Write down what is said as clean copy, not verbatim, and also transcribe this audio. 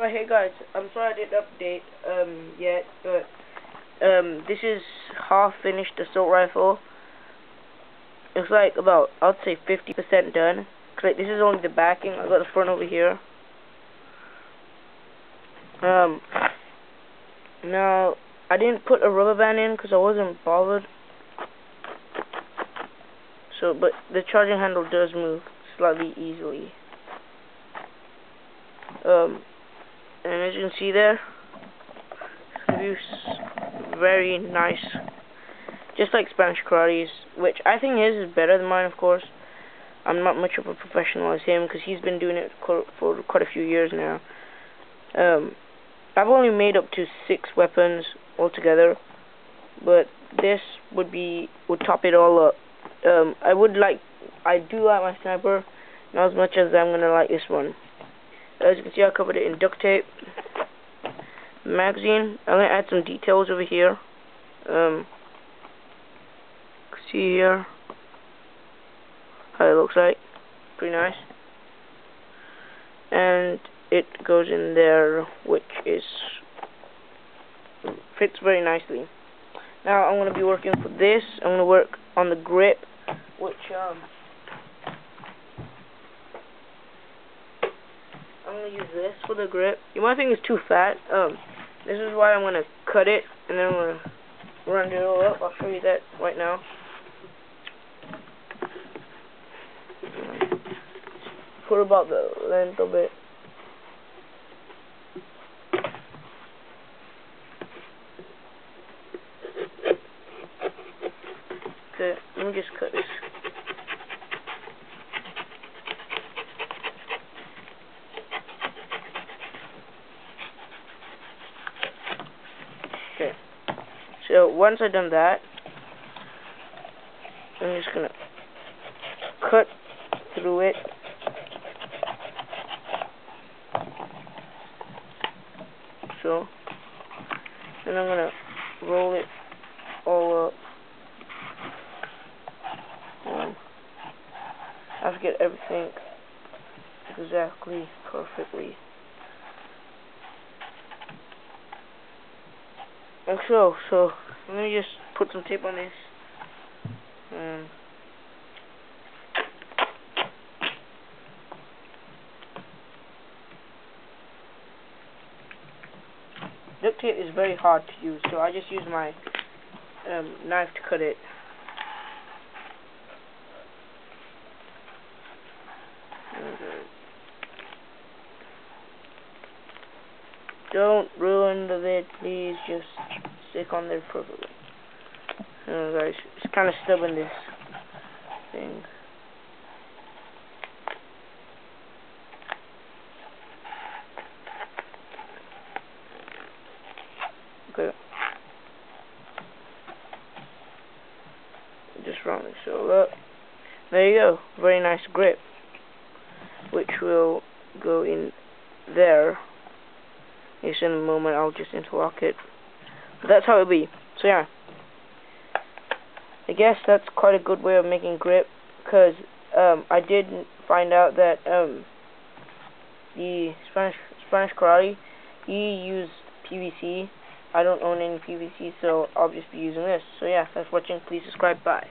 Right, hey guys, I'm sorry I didn't update yet, but this is half finished assault rifle. It's like about, I'd say 50% done. Cause like, this is only the backing. I got the front over here. Now I didn't put a rubber band in because I wasn't bothered. So, but the charging handle does move slightly easily. And as you can see there, it's very nice, just like Spanish karate's, which I think his is better than mine, of course. I'm not much of a professional as him because he's been doing it for quite a few years now. I've only made up to 6 weapons altogether, but this would top it all up. I do like my sniper, not as much as I'm gonna like this one. As you can see, I covered it in duct tape. Magazine, I'm gonna add some details over here. See here how it looks like, pretty nice. And it goes in there, which fits very nicely. Now I'm gonna be working for this. I'm gonna work on the grip, which I'm gonna use this for the grip. You might think it's too fat. This is why I'm gonna cut it, and then I'm gonna round it all up. I'll show you that right now. Put about the length of it. Okay, let me just cut this. Okay, so once I've done that, I'm just gonna cut through it. So, and I'm gonna roll it all up. I have to get everything exactly perfectly. And so let me just put some tape on this. Duct tape is very hard to use, so I just use my knife to cut it. Don't ruin the vid, please. Just stick on there perfectly. Guys, it's kind of stubborn, this thing. Okay. Just round this all up. There you go. Very nice grip, which will go in there. Yes, in a moment I'll just interlock it. But that's how it'll be. So yeah, I guess that's quite a good way of making grip, because I did find out that the Spanish karate, he used PVC. I don't own any PVC, so I'll just be using this. So yeah, thanks for watching. Please subscribe. Bye.